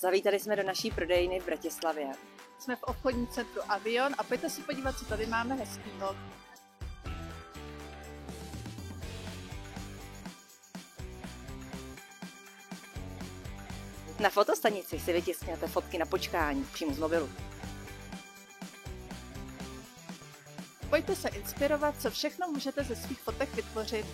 Zavítali jsme do naší prodejny v Bratislavě. Jsme v obchodním centru Avion a pojďte se podívat, co tady máme hezkýho. Na fotostanici si vytiskněte fotky na počkání přímo z mobilu. Pojďte se inspirovat, co všechno můžete ze svých fotek vytvořit.